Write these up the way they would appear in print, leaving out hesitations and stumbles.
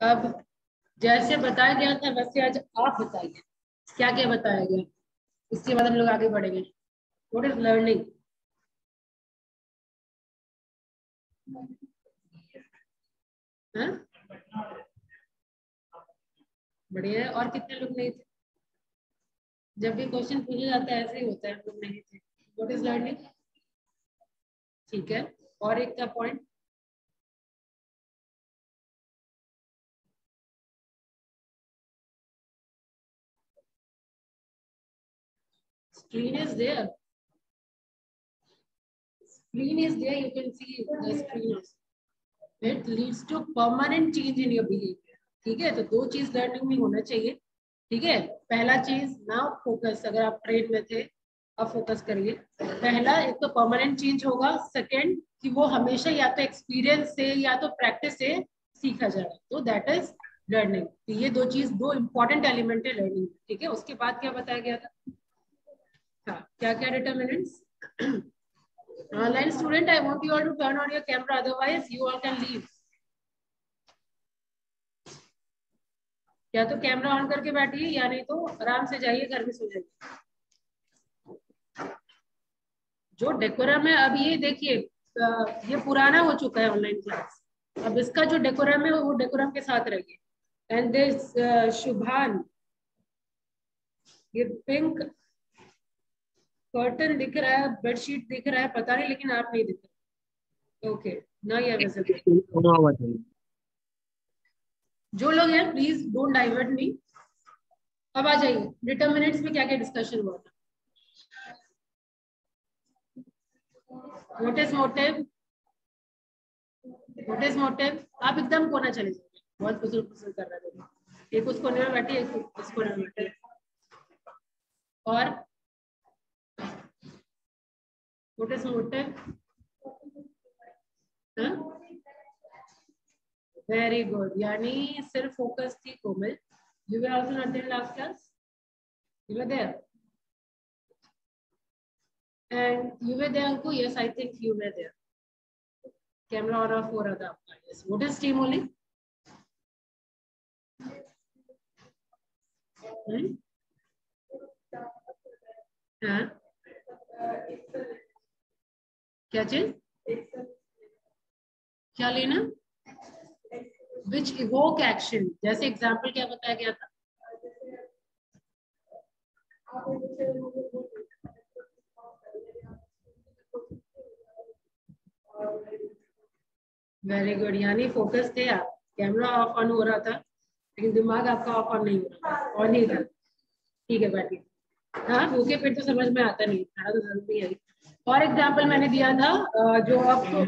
अब जैसे बताया गया था वैसे आज आप बताइए क्या क्या बताया गया, इसके बाद हम लोग आगे बढ़ेंगे। What is learning? बढ़िया है। और कितने लोग नहीं थे? जब भी क्वेश्चन पूछा जाता है ऐसे ही होता है, हम लोग नहीं थे। What is learning? ठीक है। और एक का point, screen is there. Screen is there, you can see the screen is. It leads to permanent change in your behavior. ठीक है, तो दो चीज लर्निंग में होना चाहिए। ठीक है, पहला चीज ना फोकस, अगर आप ट्रेन में थे अब फोकस करिए। पहला, एक तो परमानेंट चेंज होगा। सेकंड, कि वो हमेशा या तो एक्सपीरियंस से या तो प्रैक्टिस से सीखा जाए, तो दैट इज लर्निंग। तो ये दो चीज, दो इंपॉर्टेंट एलिमेंट है लर्निंग। ठीक है, उसके बाद क्या बताया गया था? हाँ, क्या क्या determinants? Online student, I want you all to turn on your camera, otherwise you all can leave. या तो कैमरा ऑन करके बैठिए या नहीं तो आराम से जाइए, घर में सो जाइए। जो डेकोरम है, अब ये देखिए, ये पुराना हो चुका है ऑनलाइन क्लास। अब इसका जो डेकोरम है वो डेकोरम के साथ रहिए। एंड दिस शुभान, ये पिंक कर्टन दिख रहा है, बेडशीट दिख रहा है, पता नहीं, लेकिन आप नहीं दिख रहे। ओके, ना ये विजिबल। जो लोग हैं प्लीज डोंट डाइवर्ट मी। अब आ जाइए, डिटर्मिनेंट्स में क्या क्या डिस्कशन हुआ था? What is motive? What is motive? आप एकदम कोना चले जाइए, बहुत कुछ कुछ कर रहे हैं। एक उस कोने में बैठे, एक उस कोने में बैठे। और what is motive? Very good, यानी सिर्फ फोकस थी Komal. You were also not there last class? You were there? And you were there, Anku? Yes, I think you were there. Camera on off हो रहा था आपका। Yes. What is stimuli? हाँ, क्या चीज? क्या लेना? Which evoke action? जैसे एग्जाम्पल क्या बताया गया था? वेरी गुड, यानी फोकस थे आप। कैमरा ऑफ ऑन हो रहा था लेकिन दिमाग आपका ऑफ ऑन नहीं हो रहा था, ऑन ही था। ठीक है, बैठिए। हाँ, ओके, फिर तो समझ में आता नहीं, खाना तो जरूर नहीं आई। और एग्जाम्पल मैंने दिया था जो आपको,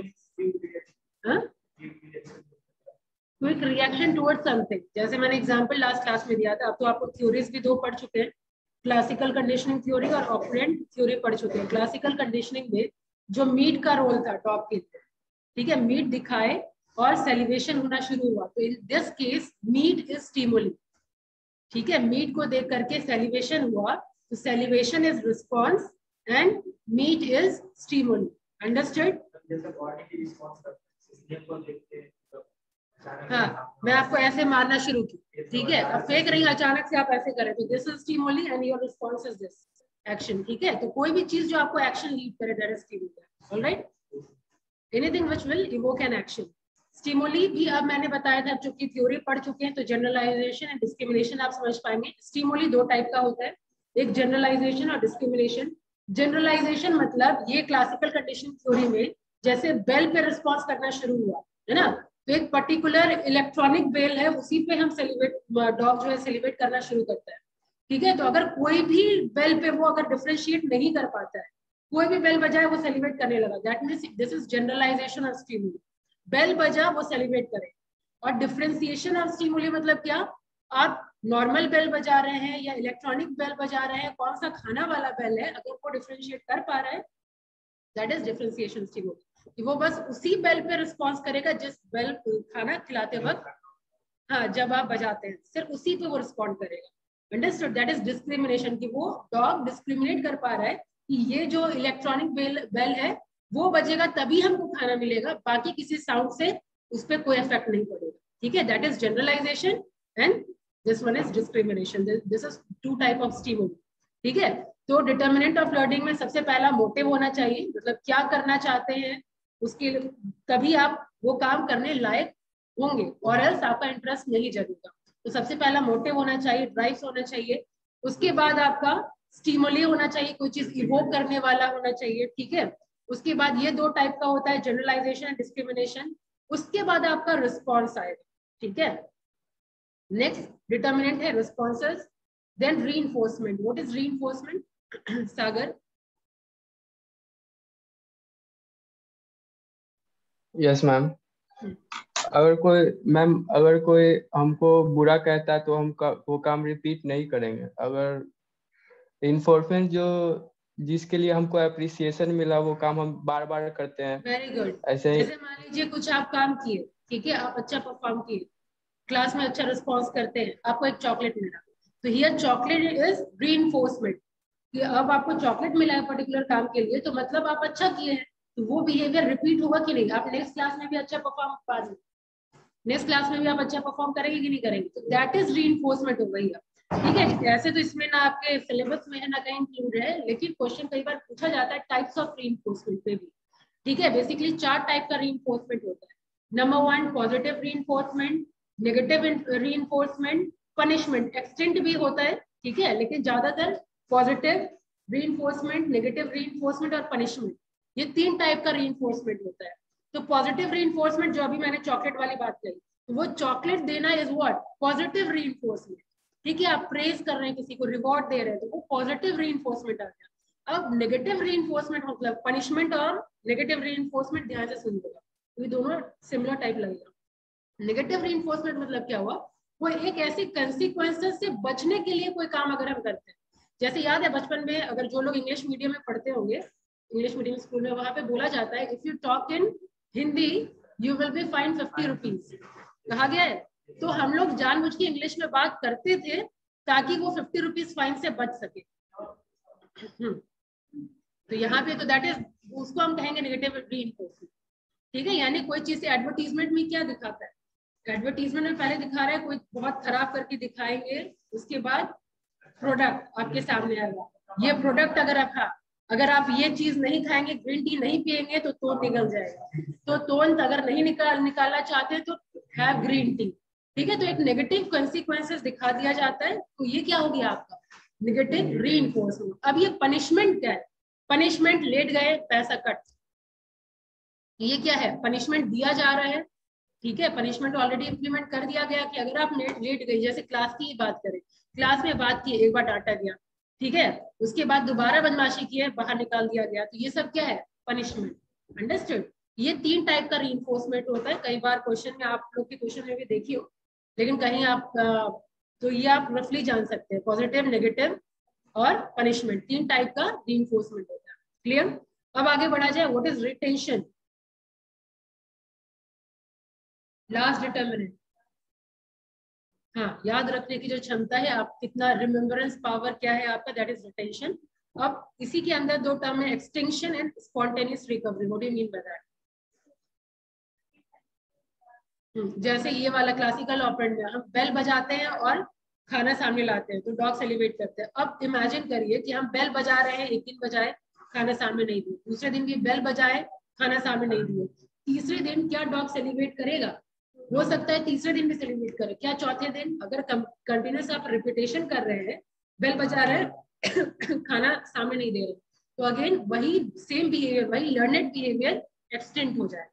क्विक रिएक्शन टुवर्ड्स समथिंग। जैसे मैंने एग्जांपल लास्ट क्लास में दिया था। अब तो आपको थ्योरीज भी दो पढ़ चुके हैं, क्लासिकल कंडीशनिंग थ्योरी और ऑपरेंट थ्योरी पढ़ चुके हैं। क्लासिकल कंडीशनिंग में जो मीट का रोल था डॉग के लिए, ठीक है, मीट दिखाए और सेलिब्रेशन होना शुरू हुआ, तो in this case meat is stimuli. ठीक है, मीट को देख करके सेलिब्रेशन हुआ, तो celebration is response and meat is stimuli. Understood? हाँ, मैं आपको ऐसे मारना शुरू की, ठीक है, अब फेंक रही अचानक से आप ऐसे करें, तो this is stimuli and your response is this action. ठीक है, तो कोई भी चीज जो आपको एक्शन लीड करे, that is stimuli. Alright, anything which will evoke an action. Stimuli भी अब मैंने बताया था, चूंकि थ्योरी पढ़ चुके हैं तो जनरलाइजेशन एंड डिस्क्रिमिनेशन आप समझ पाएंगे। स्टिमुली दो टाइप का होता है, एक जनरलाइजेशन और डिस्क्रिमिनेशन। जनरलाइजेशन मतलब ये क्लासिकल कंडीशनिंग थ्योरी में जैसे बेल पे रिस्पॉन्स करना शुरू हुआ है ना, तो एक पर्टिकुलर इलेक्ट्रॉनिक बेल है, उसी पे हम सेलिब्रेट, डॉग जो है सेलिब्रेट करना शुरू करता है। ठीक है, तो अगर कोई भी बेल पे वो अगर डिफरेंशिएट नहीं कर पाता है, कोई भी बेल बजाए वो सेलिब्रेट करने लगा, that means this is generalization of stimuli. Bell बजा वो सेलिब्रेट करे। और डिफरेंशिएशन ऑफ स्टिमुली मतलब क्या? आप नॉर्मल बेल बजा रहे हैं या इलेक्ट्रॉनिक बेल बजा रहे हैं, कौन सा खाना वाला बेल है, अगर वो डिफरेंशिएट कर पा रहा है, दैट इज डिफरेंशिएशन स्टिमुली। वो बस उसी बेल पे रिस्पॉन्स करेगा जिस बेल खाना खिलाते वक्त, हाँ, जब आप बजाते हैं सिर्फ उसी पे वो रिस्पॉन्ड करेगा। अंडरस्टूड? दैट इज डिस्क्रिमिनेशन, कि वो डॉग डिस्क्रिमिनेट कर पा रहा है कि ये जो इलेक्ट्रॉनिक बेल है वो बजेगा तभी हमको खाना मिलेगा, बाकी किसी साउंड से उस पर कोई इफेक्ट नहीं पड़ेगा। ठीक है, that is generalization and this one is discrimination. This is two type of stimuli. ठीक है, तो डिटर्मिनेंट ऑफ लर्निंग में सबसे पहला मोटिव होना चाहिए, मतलब क्या करना चाहते हैं उसके, तभी आप वो काम करने लायक होंगे, और एल्स आपका इंटरेस्ट नहीं जगेगा. तो सबसे पहला मोटिव होना चाहिए, ड्राइव होना चाहिए. उसके बाद आपका स्टिमुली होना चाहिए, कोई चीज इवोक करने वाला होना चाहिए. ठीक है, उसके बाद ये दो टाइप का होता है, जनरलाइजेशन एंड डिस्क्रिमिनेशन. उसके बाद आपका रिस्पॉन्स आएगा. ठीक है, नेक्स्ट डिटर्मिनेंट है responses, then reinforcement. What is reinforcement Sagar? Yes ma'am. अगर कोई हमको बुरा कहता है तो हम वो काम रिपीट नहीं करेंगे. अगर इन्फोर्समेंट जो जिसके लिए हमको अप्रिसिएशन मिला वो काम हम बार बार करते हैं. Very good. ऐसे ही जैसे मान लीजिए कुछ आप काम किए, ठीक है, आप अच्छा परफॉर्म किए, क्लास में अच्छा रिस्पॉन्स करते हैं, आपको एक चॉकलेट मिला, तो हियर चॉकलेट इज रीइंफोर्समेंट कि अब आपको चॉकलेट मिला है पर्टिकुलर काम के लिए, तो मतलब आप अच्छा किए हैं, तो वो बिहेवियर रिपीट होगा कि नहीं, आप नेक्स्ट क्लास में भी अच्छा परफॉर्म, नेक्स्ट क्लास में भी आप अच्छा परफॉर्म करेंगे कि नहीं करेंगे, तो दैट इज रीइंफोर्समेंट हो गई. ठीक है, ऐसे तो इसमें ना आपके सिलेबस में है ना कहीं इंक्लूड है, लेकिन क्वेश्चन कई बार पूछा जाता है टाइप्स ऑफ रीइंफोर्समेंट पे भी. ठीक है, बेसिकली 4 टाइप का रीइंफोर्समेंट होता है. Number 1 positive reinforcement, negative reinforcement, punishment. Extent भी होता है, ठीक है, लेकिन ज्यादातर पॉजिटिव रीइंफोर्समेंट, नेगेटिव रीइंफोर्समेंट और पनिशमेंट, ये 3 टाइप का रीइंफोर्समेंट होता है. तो पॉजिटिव रीइंफोर्समेंट जो अभी मैंने चॉकलेट वाली बात कही, तो वो चॉकलेट देना इज व्हाट, पॉजिटिव रीइंफोर्समेंट. ठीक है, आप प्रेज कर रहे हैं, किसी को रिवॉर्ड दे रहे हैं, तो वो पॉजिटिव रीइंफोर्समेंट आ गया. अब नेगेटिव रीइंफोर्समेंट मतलब पनिशमेंट और नेगेटिव रीइंफोर्समेंट, ध्यान से सुनिएगा, ये दोनों सिमिलर टाइप लगेगा. नेगेटिव रीइंफोर्समेंट मतलब क्या हुआ, वो एक ऐसी कंसिक्वेंसेस से बचने के लिए कोई काम अगर हम करते हैं, जैसे याद है बचपन में, अगर जो लोग इंग्लिश मीडियम में पढ़ते होंगे, इंग्लिश मीडियम स्कूल में, वहां पे बोला जाता है if you talk in Hindi you will be fine 50 rupees, कहा गया है. तो हम लोग जानबूझ के इंग्लिश में बात करते थे ताकि वो 50 रुपीज फाइन से बच सके. तो यहाँ पे तो दैट इज, उसको हम कहेंगे नेगेटिव रीइंफोर्समेंट. ठीक है, यानी कोई चीज से एडवर्टीजमेंट में क्या दिखाता है, एडवर्टीजमेंट में पहले दिखा रहा है कोई बहुत खराब करके दिखाएंगे, उसके बाद प्रोडक्ट आपके सामने आएगा, ये प्रोडक्ट अगर आप ये चीज नहीं खाएंगे, ग्रीन टी नहीं पिएंगे तो तोंद निकल जाएगा, तो तोंद अगर नहीं निकालना चाहते तो हैव ग्रीन टी. ठीक है, तो एक नेगेटिव कंसिक्वेंसेस दिखा दिया जाता है, तो ये क्या हो गया आपका नेगेटिव रीइंफोर्समेंट. अब ये पनिशमेंट क्या है, पनिशमेंट लेट गए पैसा कट, ये क्या है, पनिशमेंट दिया जा रहा है. ठीक है, पनिशमेंट ऑलरेडी इंप्लीमेंट कर दिया गया कि अगर आप लेट गई, जैसे क्लास की बात करें, क्लास में बात की, एक बार डांटा गया, ठीक है, उसके बाद दोबारा बदमाशी की है, बाहर निकाल दिया गया, तो ये सब क्या है, पनिशमेंट. अंडरस्टूड. ये 3 टाइप का रीइंफोर्समेंट होता है. कई बार क्वेश्चन में, आप लोग के क्वेश्चन में भी देखिए, लेकिन कहीं आप तो ये आप रफली जान सकते हैं, पॉजिटिव, नेगेटिव और पनिशमेंट, 3 टाइप का रीइंफोर्समेंट होता है. क्लियर? अब आगे बढ़ा जाए, what is retention, last determinant. हाँ, याद रखने की जो क्षमता है, आप कितना रिमेम्बरेंस पावर क्या है आपका, दैट इज रिटेंशन. अब इसी के अंदर 2 टर्म है, extinction and spontaneous recovery. What do you mean by that? जैसे ये वाला क्लासिकल ऑपरेंड में हम बेल बजाते हैं और खाना सामने लाते हैं, तो डॉग सेलिब्रेट करते हैं. अब इमेजिन करिए कि हम बेल बजा रहे हैं, एक दिन बजाए, खाना सामने नहीं दिए, दूसरे दिन भी बेल बजाए, खाना सामने नहीं दिए, तीसरे दिन क्या डॉग सेलिब्रेट करेगा? हो सकता है तीसरे दिन भी सेलिब्रेट करे, क्या चौथे दिन? अगर कंटिन्यूस आप रिपीटेशन कर रहे हैं, बेल बजा रहे हैं खाना सामने नहीं दे रहे, तो अगेन वही सेम बिहेवियर, वही लर्नेड बिहेवियर एक्सटेंड हो जाए.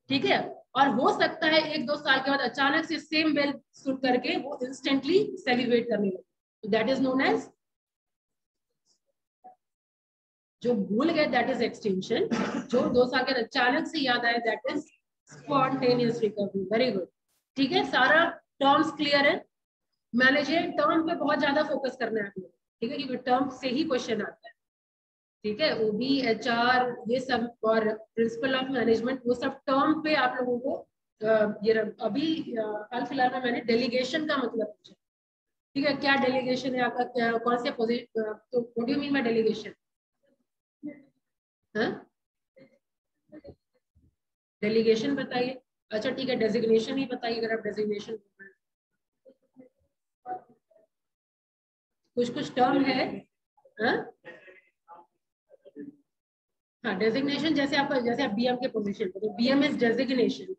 ठीक है, और हो सकता है 1-2 साल के बाद अचानक से सेम बेल सुन करके वो इंस्टेंटली सेलिब्रेट करने लगे, तो दैट इज नोन एज, जो भूल गए दैट इज एक्सटेंशन, जो 2 साल के बाद अचानक से याद आए that is spontaneous recovery. Very good. ठीक है, सारा टर्म्स क्लियर है. मैनेजर टर्म पे बहुत ज्यादा फोकस करना है आप लोग, ठीक है, क्योंकि टर्म से ही क्वेश्चन आता है. ठीक है, ओबी, एचआर, ये सब, और प्रिंसिपल ऑफ मैनेजमेंट, वो सब टर्म पे आप लोगों को ये अभी हाल फिलहाल में मैंने डेलीगेशन का मतलब पूछा. ठीक है, क्या डेलीगेशन है आपका, कौन से पोजीशन, तो what do you mean by delegation? Delegation बताइए. अच्छा ठीक है, डेजिग्नेशन ही बताइए अगर आप डेजिग्नेशन कुछ टर्म है। हाँ हाँ, डेजिग्नेशन जैसे आप बीएम के पोजीशन पे, तो BM is designation.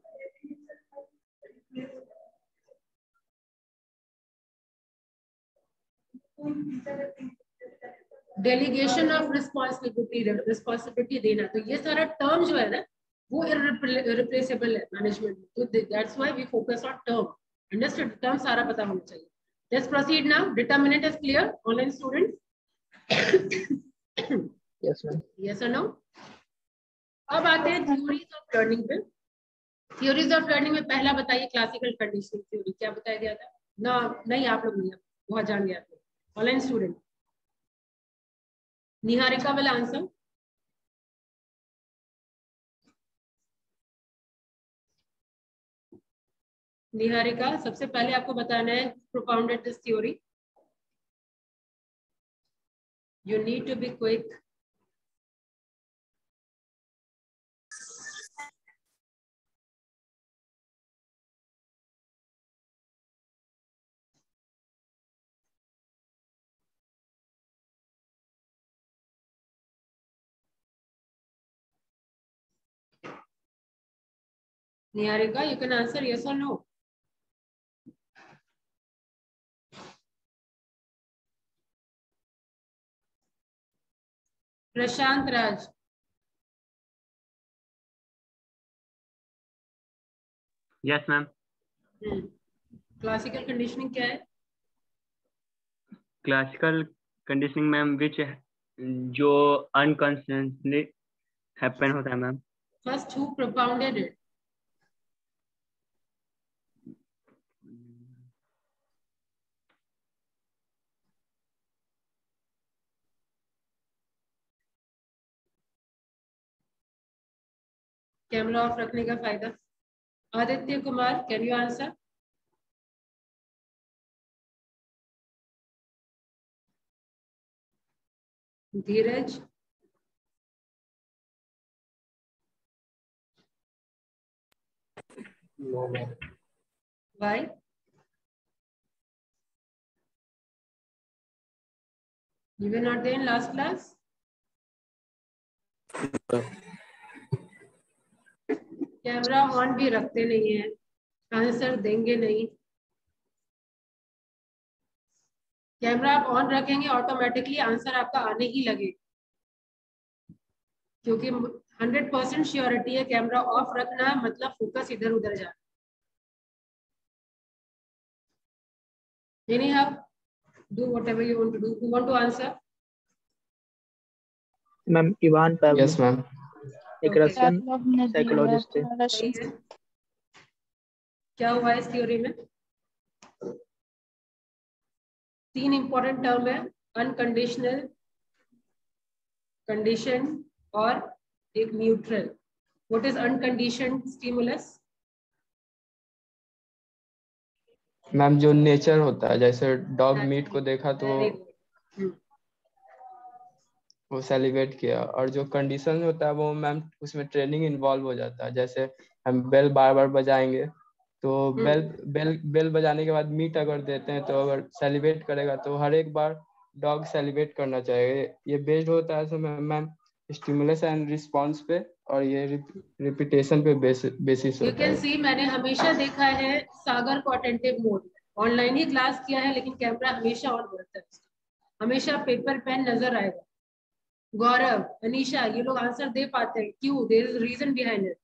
Delegation of responsibility देना, तो ये सारा टर्म जो है ना वो इररिप्लेसेबल है मैनेजमेंट में, तो that's why we focus on term. Understood? Term सारा पता होना चाहिए। Let's proceed now. Determinant is clear online students? Yes ma'am. Yes और नो? अब आते हैं थ्योरीज ऑफ लर्निंग पे। थ्योरीज ऑफ लर्निंग में पहला बताइए क्लासिकल कंडीशनिंग थ्योरी, क्या बताया गया था ना? नहीं आप लोग नहीं, बहुत जान गया थे ऑनलाइन स्टूडेंट। निहारिका वाला आंसर। निहारिका, सबसे पहले आपको बताना है propounded this theory. You need to be quick. Niharika, you can answer yes or no. Prashant Raj. Yes ma'am. Classical conditioning क्या है? क्लासिकल कंडीशनिंग मैम विच जो अनकॉन्शियसली हैपन होता है ma'am. First who propounded it? Camera off रखने का फायदा। Aditya Kumar, can you answer? Dheeraj. No ma'am. Why? You were not there in last class? Camera on भी रखते नहीं है, आंसर देंगे नहीं। कैमरा आप ऑन रखेंगे ऑटोमेटिकली आंसर आपका आने ही लगे, क्योंकि 100% श्योरिटी है कैमरा ऑफ रखना मतलब फोकस इधर उधर जाना। Anyhow, do whatever you want to do. Who want to answer? Ma'am Ivan Pavlov. Yes ma'am. एक रशियन साइकोलॉजिस्ट है। क्या हुआ इस थ्योरी में? 3 इंपॉर्टेंट टर्म है, अनकंडीशनल, कंडीशन और एक neutral. What is unconditioned stimulus? Ma'am जो नेचर होता है, जैसे डॉग मीट को देखा तो वो सेलिब्रेट किया, और जो कंडीशन होता है वो मैम उसमें ट्रेनिंग इन्वॉल्व हो जाता है। जैसे हम बेल बार बार बजाएंगे तो बेल बजाने के बाद मीट अगर देते हैं तो अगर सेलिब्रेट करेगा तो हर एक बार डॉग सेलिब्रेट करना चाहिए। ये बेस्ड होता है मैम स्टिमुलस एंड रिस्पॉन्स पे, और ये रिपीटेशन पे बेसिस यू होता कैन है। सी, मैंने हमेशा देखा है सागर को अटेंटिव मोड, ऑनलाइन ही क्लास किया है लेकिन कैमरा हमेशा ऑन रहता है, हमेशा पेपर पेन नजर आएगा। गौरव, अनीशा, ये लोग आंसर दे पाते हैं, क्यों? There is reason behind it.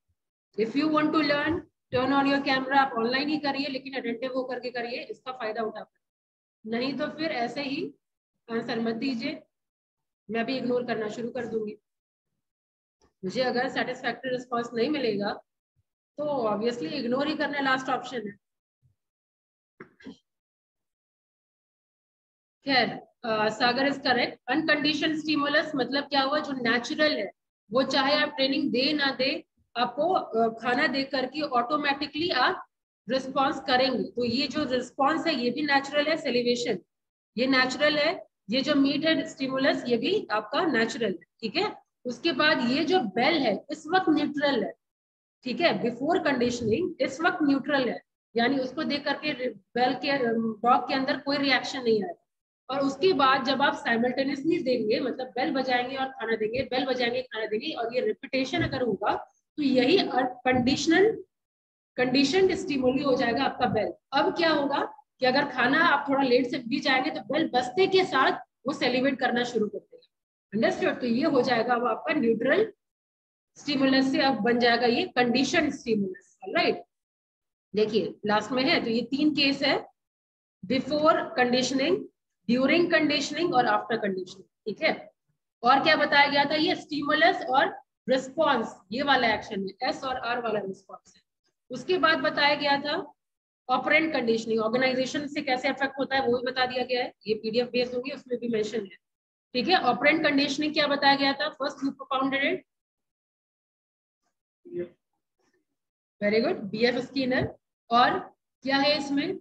If you want to learn, turn on your camera. आप ऑनलाइन ही करिए लेकिन अटेंटिव होकर के करिए, इसका फायदा उठा पाए। नहीं तो फिर ऐसे ही आंसर मत दीजिए, मैं भी इग्नोर करना शुरू कर दूंगी। मुझे अगर सेटिस्फैक्टरी रिस्पॉन्स नहीं मिलेगा तो ऑब्वियसली इग्नोर ही करना लास्ट ऑप्शन है। खैर, सागर इज करेक्ट। अनकंडीशन स्टिमुलस मतलब क्या हुआ? जो नेचुरल है, वो चाहे आप ट्रेनिंग दे ना दे, आपको खाना दे करके ऑटोमेटिकली आप रिस्पॉन्स करेंगे। तो ये जो रिस्पॉन्स है ये भी नेचुरल है, सेलिब्रेशन ये नेचुरल है, ये जो मीट है स्टिमुलस ये भी आपका नेचुरल है, ठीक है। उसके बाद ये जो बेल है इस वक्त न्यूट्रल है, ठीक है। बिफोर कंडीशनिंग इस वक्त न्यूट्रल है, यानी उसको देख करके बेल के डॉग के अंदर कोई रिएक्शन नहीं आएगा। और उसके बाद जब आप साइमल्टेनियसली देंगे, मतलब बेल बजाएंगे और खाना देंगे, बेल बजाएंगे खाना देंगे, और ये रिपीटेशन अगर होगा तो यही कंडीशनड स्टिमुली हो जाएगा आपका बेल। अब क्या होगा कि अगर खाना आप थोड़ा लेट से भी जाएंगे तो बेल बजते के साथ वो सेलिब्रेट करना शुरू कर देगा। अंडरस्टूड? तो ये हो जाएगा अब आपका न्यूट्रल स्टिमुलस से अब बन जाएगा ये कंडीशनड स्टिमुलस। ऑलराइट, देखिए लास्ट में है, तो ये 3 केस है, बिफोर कंडीशनिंग, ड्यूरिंग कंडीशनिंग और आफ्टर कंडीशनिंग। ठीक है। और क्या बताया गया था, ये स्टिमुलस और रिस्पॉन्स, ये वाला एक्शन है, एस और आर वाला रिस्पॉन्स है। उसके बाद बताया गया था ऑपरेंट कंडीशनिंग, ऑर्गेनाइजेशन से कैसे अफेक्ट होता है वो भी बता दिया गया है, ये पीडीएफ बेस्ड होगी, उसमें भी मेंशन है। ठीक है। ऑपरेंट कंडीशनिंग क्या बताया गया था, first you propounded it, very good, BF Skinner. और क्या है इसमें,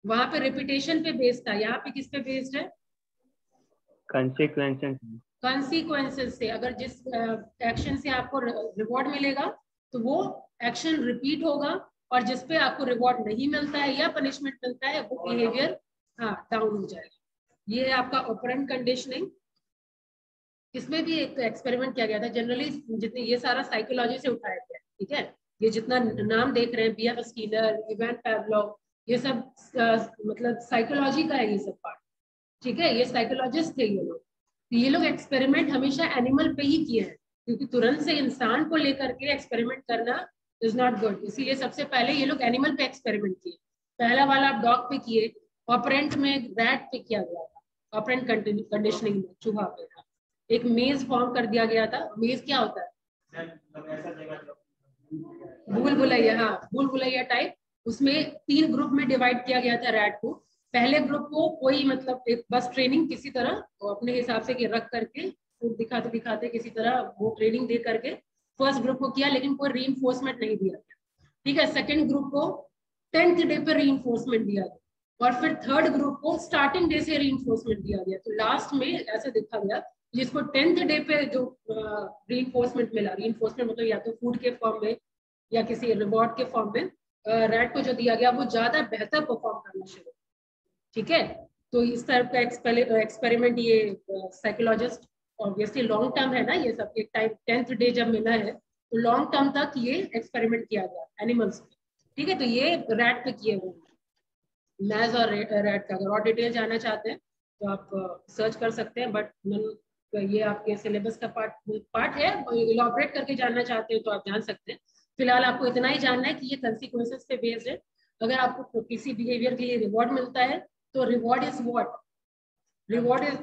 वहां पे रिपीटेशन पे बेस्ड था, यहाँ पे किस पे बेस्ड है, कॉन्सिक्वेंसेस से। अगर जिस एक्शन से आपको रिवॉर्ड मिलेगा तो वो एक्शन रिपीट होगा, और जिस पे आपको रिवॉर्ड नहीं मिलता है या पनिशमेंट मिलता है वो बिहेवियर डाउन हो जाएगा। ये है आपका ऑपरेंट कंडीशनिंग। इसमें भी एक एक्सपेरिमेंट किया गया था, जनरली जितने ये सारा साइकोलॉजी से उठाया गया। ठीक है। ये जितना नाम देख रहे हैं, बीएफ स्किनर, इवान पावलोव, ये सब मतलब साइकोलॉजी का है ये सब पार्ट। ठीक है। ये साइकोलॉजिस्ट थे ये लोग। तो ये लोग एक्सपेरिमेंट हमेशा एनिमल पे ही किए हैं, क्योंकि तुरंत से इंसान को लेकर के एक्सपेरिमेंट करना इज नॉट गुड, इसीलिए सबसे पहले ये लोग एनिमल पे एक्सपेरिमेंट किए। पहला वाला आप डॉग पे किए, ऑपरेंट में रैट पे किया गया था, ऑपरेंट कंडीशनिंग में चूहा पे था। एक मेज फॉर्म कर दिया गया था। मेज क्या होता है, भूल भुलैया, हाँ भूल भुलैया टाइप। उसमें 3 ग्रुप में डिवाइड किया गया था रैट को। पहले ग्रुप को कोई मतलब एक बस ट्रेनिंग किसी तरह वो अपने हिसाब से रख करके दिखाते दिखाते किसी तरह वो ट्रेनिंग दे करके फर्स्ट ग्रुप को किया, लेकिन कोई रीइंफोर्समेंट नहीं दिया गया। ठीक है। सेकंड ग्रुप को 10th डे पे रीइंफोर्समेंट दिया गया, और फिर थर्ड ग्रुप को स्टार्टिंग डे से रीइंफोर्समेंट दिया गया। तो लास्ट में ऐसे देखा गया जिसको 10th डे पे जो रीइंफोर्समेंट मिला, रीइंफोर्समेंट मतलब या तो फूड के फॉर्म में या किसी रिवॉर्ड के फॉर्म में, रैट को जो दिया गया वो ज्यादा बेहतर परफॉर्म करना शुरू। ठीक है। तो इस तरह का एक्सपेरिमेंट ये साइकोलॉजिस्ट, ऑब्वियसली लॉन्ग टर्म है ना ये सब, एक टाइम 10th डे जब मिला है तो लॉन्ग टर्म तक ये एक्सपेरिमेंट किया गया एनिमल्स पे। ठीक है। तो ये रैट पे किए हुए मैज और रैट का। अगर और डिटेल जानना चाहते हैं तो आप सर्च कर सकते हैं, बट ये आपके सिलेबस का पार्ट है, इलॉबरेट करके जानना चाहते हैं तो आप जान सकते हैं। फिलहाल आपको इतना ही जानना है कि ये कंसिक्वेंसेस पे बेस्ड है। अगर आपको किसी बिहेवियर के लिए रिवॉर्ड मिलता है तो reward is what, reward is,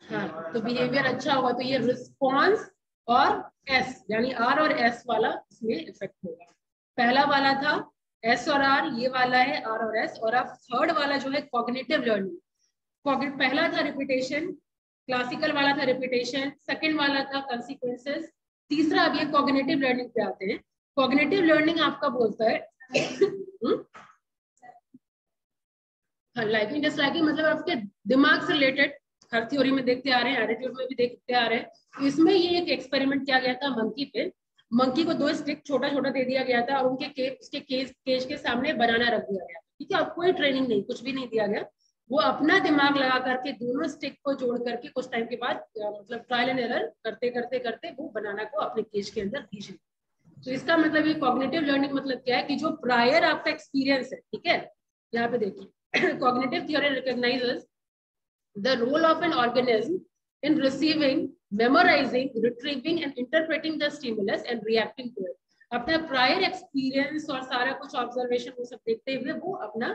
हाँ, तो बिहेवियर अच्छा होगा तो ये रिस्पॉन्स और एस यानी आर और एस वाला इसमें इफेक्ट होगा। पहला वाला था एस और आर, ये वाला है आर और एस। और अब थर्ड वाला जो है कॉग्निटिव लर्निंग। पहला था रिपीटेशन, क्लासिकल वाला था रिपीटेशन, सेकंड वाला था कंसिक्वेंसेस, तीसरा अब ये कॉग्निटिव लर्निंग पे आते हैं। कॉग्निटिव लर्निंग आपका बोलता है लाइकिंग डिसलाइकिंग, मतलब आपके दिमाग से रिलेटेड हर थ्योरी में देखते आ रहे हैं, एटीट्यूड में भी देखते आ रहे हैं। तो इसमें ये एक एक्सपेरिमेंट किया गया था मंकी पे। मंकी को 2 स्टिक छोटा छोटा दे दिया गया था और उनके उसके केज के सामने बनाना रख दिया गया। ठीक है। और कोई ट्रेनिंग नहीं, कुछ भी नहीं दिया गया, वो अपना दिमाग लगा करके दोनों स्टिक को जोड़ करके कुछ टाइम के बाद मतलब ट्रायल एंड एरर करते करते करते वो बनाना को अपने केज के अंदर खींच लिया। तो इसका मतलब ये कॉग्निटिव लर्निंग मतलब क्या है कि जो प्रायर आपका एक्सपीरियंस है, ठीक है, यहाँ पे देखिए cognitive theory recognises the role of an organism in receiving, memorizing, retrieving and interpreting the stimulus and reacting to it. अपना प्रायर एक्सपीरियंस और सारा कुछ ऑब्जर्वेशन वो सब देखते हुए वो अपना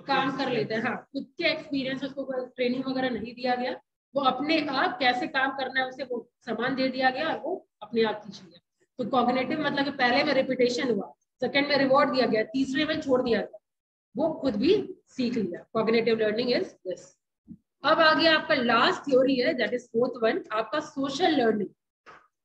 काम कर लेते हैं। हाँ, खुद के एक्सपीरियंस, उसको ट्रेनिंग वगैरह नहीं दिया गया, वो अपने आप कैसे काम करना है उसे वो सामान दे दिया गया और वो अपने आप खींच लिया। तो कॉग्निटिव मतलब कि पहले में रिपीटेशन हुआ, सेकंड में रिवॉर्ड दिया गया, तीसरे में छोड़ दिया गया, वो खुद भी सीख लिया। Cognitive learning is this. अब आगे आपका लास्ट थ्योरी है, दैट इज 4th वन, आपका सोशल लर्निंग।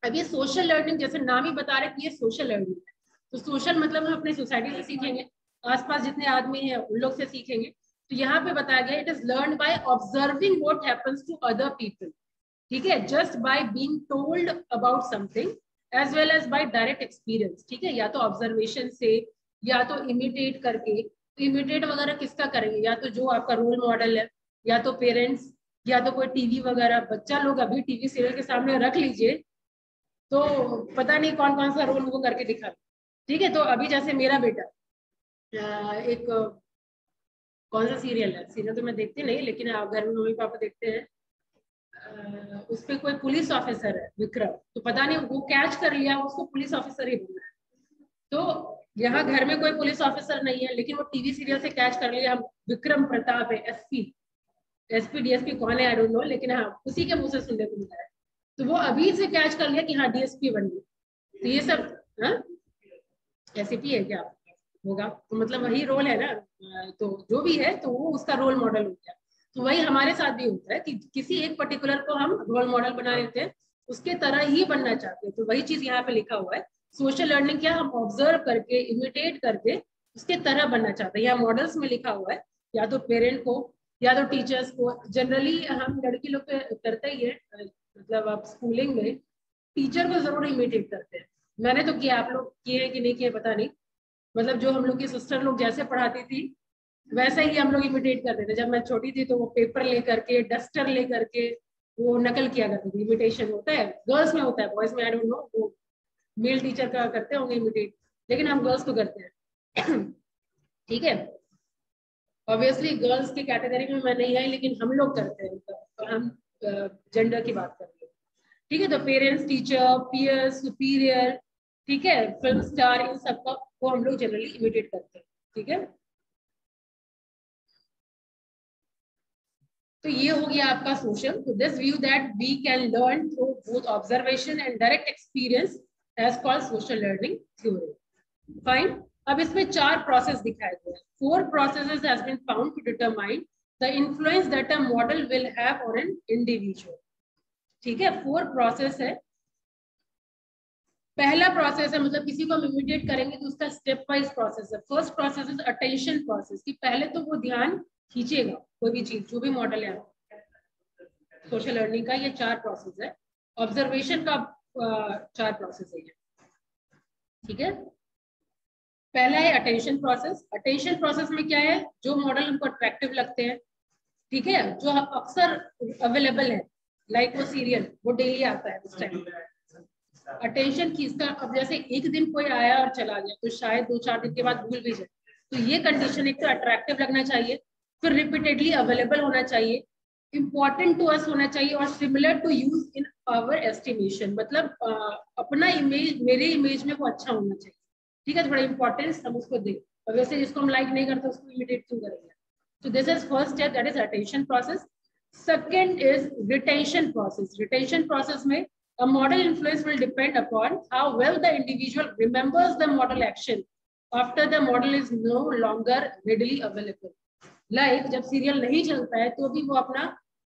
अब ये सोशल लर्निंग जैसे नाम ही बता रहे कि ये सोशल लर्निंग है। तो सोशल मतलब हम अपने सोसाइटी से सीखेंगे, आसपास जितने आदमी हैं उन लोग से सीखेंगे। तो यहाँ पे बताया गया it is learn by observing what happens to other people. ठीक है, just by being told about something as well as by direct experience, ठीक है, या तो ऑब्जर्वेशन से या तो इमिटेट करके। इमिटेट वगैरह किसका करेंगे, या तो जो आपका रोल मॉडल है, या तो पेरेंट्स, या तो कोई टीवी वगैरह। बच्चा लोग अभी टीवी सीरियल के सामने रख लीजिए तो पता नहीं कौन कौन सा रोल वो करके दिखा, ठीक है। तो अभी जैसे मेरा बेटा एक कौन सा सीरियल है, सीरियल तो मैं देखती नहीं, लेकिन घर में मम्मी पापा देखते हैं, उस पे कोई पुलिस ऑफिसर है विक्रम, तो पता नहीं वो कैच कर लिया उसको पुलिस ऑफिसर ही बनना है। तो यहाँ घर में कोई पुलिस ऑफिसर नहीं है, लेकिन वो टीवी सीरियल से कैच कर लिया हम विक्रम प्रताप है, एसपी डीएसपी कौन है आई डोंट नो, लेकिन हाँ उसी के मुंह से सुनने को मिला है। तो वो अभी से कैच कर लिया कि हाँ डीएसपी बन गई। तो ये सब एसपी है क्या होगा, तो मतलब वही रोल है ना, तो जो भी है तो वो उसका रोल मॉडल हो गया। तो वही हमारे साथ भी होता है कि किसी एक पर्टिकुलर को हम रोल मॉडल बना लेते हैं, उसके तरह ही बनना चाहते हैं। तो वही चीज यहाँ पे लिखा हुआ है, सोशल लर्निंग क्या, हम ऑब्जर्व करके इमिटेट करके उसके तरह बनना चाहते हैं। यहाँ मॉडल्स में लिखा हुआ है या तो पेरेंट को या तो टीचर्स को। जनरली हम लड़की लोग करते ही है, मतलब आप स्कूलिंग में टीचर को जरूर इमिटेट करते हैं। मैंने तो किया, आप लोग किए कि नहीं किए पता नहीं, मतलब जो हम लोग की सिस्टर लोग जैसे पढ़ाती थी वैसा ही हम लोग इमिटेट करते थे। जब मैं छोटी थी तो वो पेपर लेकर के, डस्टर लेकर के वो नकल किया करती थी। इमिटेशन होता है, गर्ल्स में होता है, बॉयज में आई डोंट नो, वो मेल टीचर का करते होंगे इमिटेट, लेकिन हम गर्ल्स को करते हैं। ठीक है, ऑब्वियसली गर्ल्स की कैटेगरी में मैं नहीं आई, लेकिन हम लोग करते हैं, तो हम जेंडर की बात कर रहे हैं। ठीक है, तो पेरेंट्स, टीचर, पीयर, सुपीरियर, ठीक है, फिल्म स्टार, इन सबका को हम लोग जनरली इमिटेट करते हैं। ठीक है, तो ये हो गया आपका सोशल। तो this view that we can learn through both observation and direct experience as called social learning theory. Fine, अब इसमें 4 प्रोसेस दिखाए गए हैं। 4 processes has been found to determine the influence that a model will have on an individual. ठीक है, 4 process है। पहला process है, मतलब किसी को हम इमिटेट करेंगे तो उसका स्टेप वाइज प्रोसेस है। First process is attention process, कि पहले तो वो ध्यान खींचेगा कोई भी चीज, जो भी मॉडल है सोशल लर्निंग का। ये 4 प्रोसेस है। ऑब्जर्वेशन का 4 प्रोसेस है ये। ठीक है, पहला है अटेंशन प्रोसेस। अटेंशन प्रोसेस में क्या है, जो मॉडल हमको अट्रैक्टिव लगते हैं, ठीक है, जो अक्सर अवेलेबल है, लाइक वो सीरियल वो डेली आता है उस टाइम, अटेंशन खींचता। अब जैसे एक दिन कोई आया और चला गया तो शायद 2-4 दिन के बाद भूल भी जाए। तो ये कंडीशन, एक तो अट्रैक्टिव लगना चाहिए, फिर रिपीटेडली अवेलेबल होना चाहिए, इंपॉर्टेंट टू अस होना चाहिए, और similar to use in our estimation, मतलब अपना इमेज, मेरे इमेज में वो अच्छा होना चाहिए। ठीक है, थोड़ा इंपॉर्टेंस हम उसको दें, और वैसे जिसको हम लाइक नहीं करते उसको इमिटेट क्यों करेंगे। So this is first step, that is attention process. Second is retention process. Retention process में a model influence will depend upon how well the individual remembers the model action after the model is no longer readily available. Like जब serial नहीं चलता है तो भी वो अपना,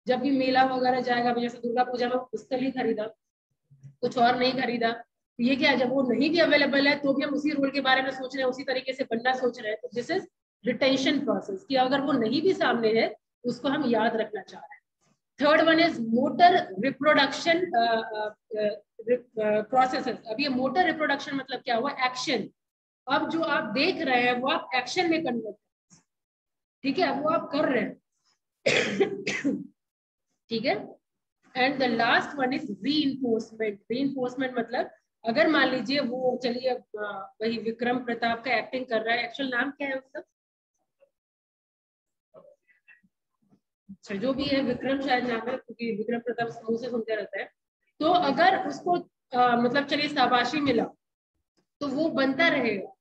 जब भी मेला वगैरह जाएगा, जैसे दुर्गा पूजा में पुस्तक ही खरीदा, कुछ और नहीं खरीदा, ये क्या, जब वो नहीं भी अवेलेबल है तो भी हम उसी रोल के बारे में सोच रहे हैं, उसी तरीके से बनना सोच रहे हैं। तो दिस इज रिटेंशन प्रोसेस, कि अगर वो नहीं भी सामने है उसको हम याद रखना चाह रहे हैं। Third one is motor reproduction processes. अब ये मोटर रिप्रोडक्शन मतलब क्या हुआ, एक्शन। अब जो आप देख रहे हैं वो आप एक्शन में कन्वर्ट कर, ठीक है, वो आप कर रहे हैं। ठीक है, and the last one is reinforcement. Reinforcement मतलब अगर मान लीजिए वो, चलिए वही विक्रम प्रताप का एक्टिंग कर रहा है, एक्चुअल नाम क्या है उसका, अच्छा जो भी है, विक्रम शायद नाम है, क्योंकि विक्रम प्रताप मुंह से सुनते रहता है। तो अगर उसको मतलब चलिए शाबाशी मिला तो वो बनता रहेगा,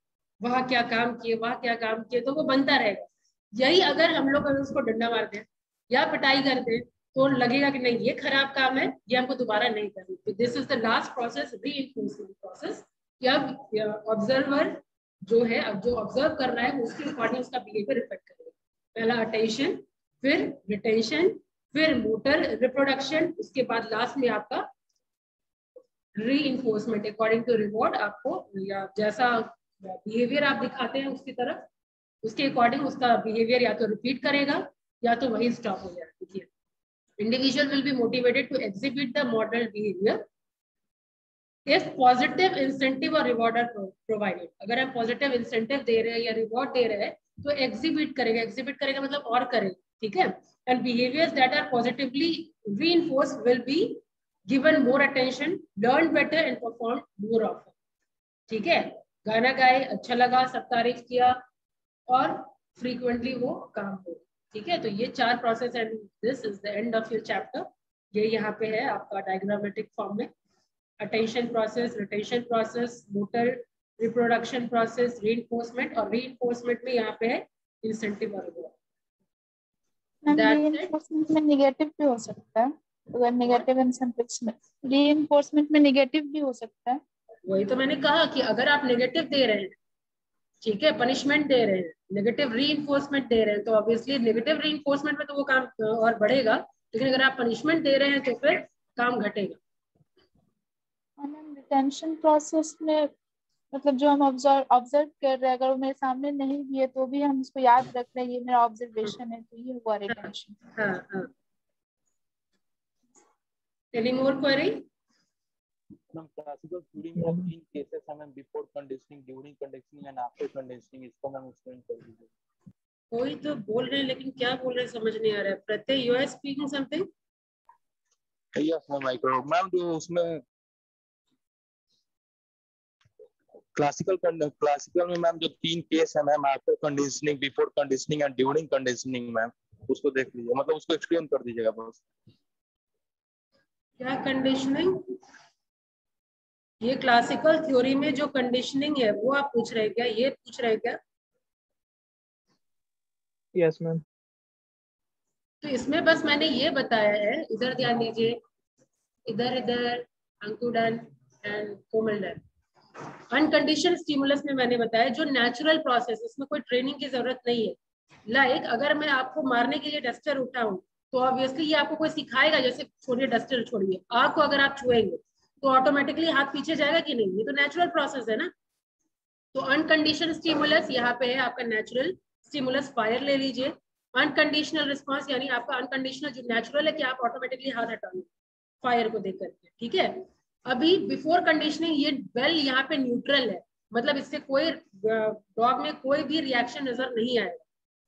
वहां क्या काम किए, वहां क्या काम किए, तो वो बनता रहेगा। यही अगर हम लोग उसको डंडा मारते हैं या पिटाई करते हैं तो लगेगा कि नहीं ये खराब काम है, ये हमको दोबारा नहीं करना। तो this is the last process, reinforcement process. अब ऑब्जर्वर जो है, अब जो ऑब्जर्व कर रहा है उसके अकॉर्डिंग उसका बिहेवियर इफेक्ट करेगा। पहला अटेंशन, फिर रिटेंशन, फिर मोटर रिप्रोडक्शन, उसके बाद लास्ट में आपका रीइंफोर्समेंट। अकॉर्डिंग टू रिवॉर्ड, आपको या जैसा बिहेवियर आप दिखाते हैं उसकी तरफ, उसके अकॉर्डिंग उसका बिहेवियर या तो रिपीट करेगा या तो वही स्टॉप हो जाएगा। देखिए Individual will be motivated to exhibit the model behavior if positive incentive or reward are provided. अगर हम positive incentive दे रहे हैं या reward दे रहे हैं तो exhibit करेगा. Exhibit करेगा मतलब और करेगा, ठीक है. And behaviors that are positively reinforced will be given more attention, learned better and performed more often. ठीक है. गाना गाए, अच्छा लगा, सब तारीफ किया और frequently वो काम हो. ठीक है. तो ये 4 process and this is the end of your chapter. ये यहाँ पे है आपका डायग्रामेटिक फॉर्म में. Attention process, retention process, motor reproduction process, reinforcement, और रीइंफोर्समेंट में यहाँ पे है इंसेंटिव और रिवॉर्ड. रीइंफोर्समेंट में नेगेटिव भी हो सकता है. अगर नेगेटिव इंसेंटिव्स में रीइंफोर्समेंट में नेगेटिव भी हो सकता है. वही तो मैंने कहा कि अगर आप नेगेटिव दे रहे हैं, ठीक है, पनिशमेंट दे रहे हैं, नेगेटिव रीइंफोर्समेंट दे रहे हैं, तो ऑब्वियसली नेगेटिव रीइंफोर्समेंट में तो वो काम और बढ़ेगा, लेकिन अगर आप पनिशमेंट दे रहे हैं तो फिर काम घटेगा. रिटेंशन प्रोसेस में मतलब जो हम ऑब्जर्व कर रहे हैं, अगर वो मेरे सामने नहीं भी है तो भी हम उसको याद रख रहे हैं, ये मेरा ऑब्जर्वेशन है, तो ये हुआ रिटेंशन. हाँ. Any more query? Classical theory में 3 केसेस हैं ma'am, before conditioning, during conditioning and after conditioning. इसको मैम एक्सप्लेन कर दीजिए. कोई तो बोल रहे हैं लेकिन क्या बोल रहे हैं समझ नहीं आ रहा है. Pratyay, you are speaking something? Yes ma'am, micro ma'am जो उसमें क्लासिकल में मैम जो 3 केस है ma'am, after conditioning, before conditioning and during conditioning ma'am, उसको देख लीजिए, मतलब उसको एक्सप्लेन कर दीजिएगा बस. क्या कंडीशनिंग? ये क्लासिकल थ्योरी में जो कंडीशनिंग है वो आप पूछ रहे हैं क्या? ये पूछ रहे हैं क्या? Yes ma'am. तो इसमें बस मैंने ये बताया है, इधर ध्यान दीजिए, इधर अंकुडन एंड कोमलडन. अनकंडीशनल स्टिमुलस में मैंने बताया जो नेचुरल प्रोसेस, इसमें कोई ट्रेनिंग की जरूरत नहीं है. लाइक अगर मैं आपको मारने के लिए डस्टर उठाऊं तो ऑब्वियसली ये आपको कोई सिखाएगा, जैसे छोड़िए डस्टर, छोड़िए आग को अगर आप छुएंगे तो ऑटोमेटिकली हाथ पीछे जाएगा कि नहीं? ये तो नेचुरल प्रोसेस है ना. तो अनकंडीशनल स्टिमुलस यहाँ पे है आपका नेचुरल स्टिमुलस. फायर ले लीजिए. अनकंडीशनल रिस्पॉन्स यानी आपका अनकंडीशनल जो नेचुरल है कि आप ऑटोमेटिकली हाथ हटाओगे फायर को देख करके. ठीक है. अभी बिफोर कंडीशनिंग ये बेल यहाँ पे न्यूट्रल है, मतलब इससे कोई डॉग में कोई भी रिएक्शन नजर नहीं आएगा.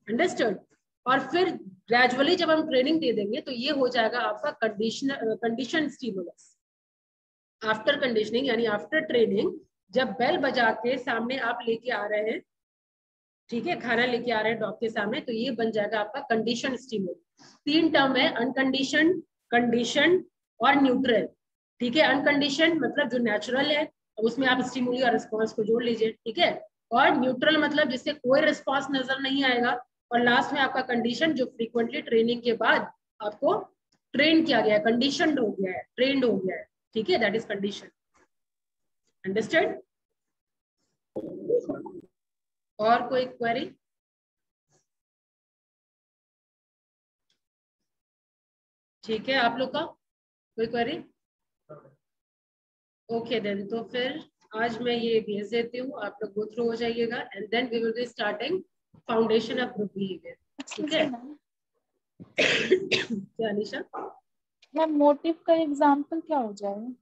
अंडरस्टूड? और फिर ग्रेजुअली जब हम ट्रेनिंग दे देंगे तो ये हो जाएगा आपका कंडीशन स्टिमुलस. आफ्टर कंडीशनिंग यानी आफ्टर ट्रेनिंग, जब बेल बजा के सामने आप लेके आ रहे हैं, ठीक है, खाना लेके आ रहे हैं डॉग के सामने, तो ये बन जाएगा आपका कंडीशन स्टिमुलस. 3 टर्म है, अनकंडीशन, कंडीशन और न्यूट्रल. ठीक है. अनकंडीशन मतलब जो नेचुरल है, उसमें आप स्टिमुली और रिस्पॉन्स को जोड़ लीजिए. ठीक है. और न्यूट्रल मतलब जिससे कोई रिस्पॉन्स नजर नहीं आएगा. और लास्ट में आपका कंडीशन जो फ्रीक्वेंटली ट्रेनिंग के बाद आपको ट्रेन किया गया है, कंडीशनड हो गया है, ट्रेंड हो गया है. ठीक है. That is condition. अंडरस्टैंड? और कोई क्वेरी? ठीक है. आप लोग का कोई क्वेरी? ओके देन, तो फिर आज मैं ये भेज देती हूँ, आप लोग गो थ्रू हो जाइएगा and then we will be starting foundation of group behaviour. ठीक है. क्या अनीशा? मैम मोटिव का एग्जांपल क्या हो जाएगा?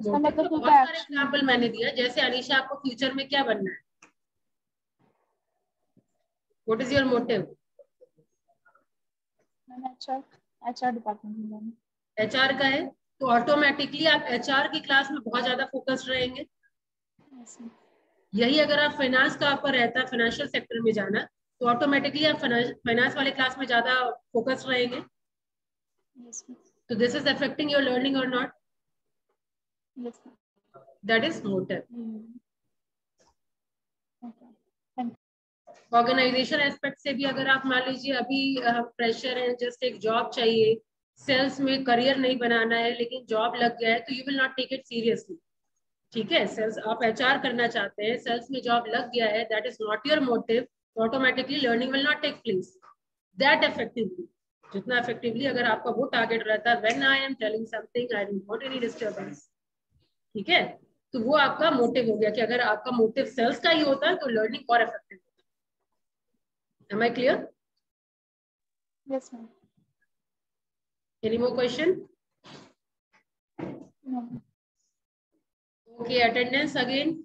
इसका मतलब बहुत सारे एग्जांपल मैंने दिया. जैसे अनीशा आपको फ्यूचर में क्या बनना है? What is your motive? HR department में. एचआर का है तो ऑटोमेटिकली आप एचआर की क्लास में बहुत ज्यादा फोकस्ड रहेंगे. यही अगर आप फाइनेंस का आपका रहता है, फाइनेंशियल सेक्टर में जाना, तो ऑटोमेटिकली आप फाइनेंस वाले क्लास में ज्यादा फोकस्ड रहेंगे. तो this is affecting your learning और not? That is motive. Organisation aspect से भी अगर आप मान लीजिए अभी प्रेशर है, जस्ट एक जॉब चाहिए, सेल्स में करियर नहीं बनाना है लेकिन जॉब लग गया है, तो you will not take it seriously. ठीक है. सेल्स आप एचआर करना चाहते हैं, सेल्स में जॉब लग गया है, that is not your motive, automatically learning will not take place that effectively. जितना इफेक्टिवली अगर आपका वो टारगेट रहता है, when I am telling something I don't want any disturbance. ठीक है. तो वो आपका मोटिव हो गया कि अगर आपका मोटिव सेल्स का ही होता है तो लर्निंग और इफेक्टिव होता है. Am I clear? Yes, ma'am. Any more question? No. Okay, attendance again.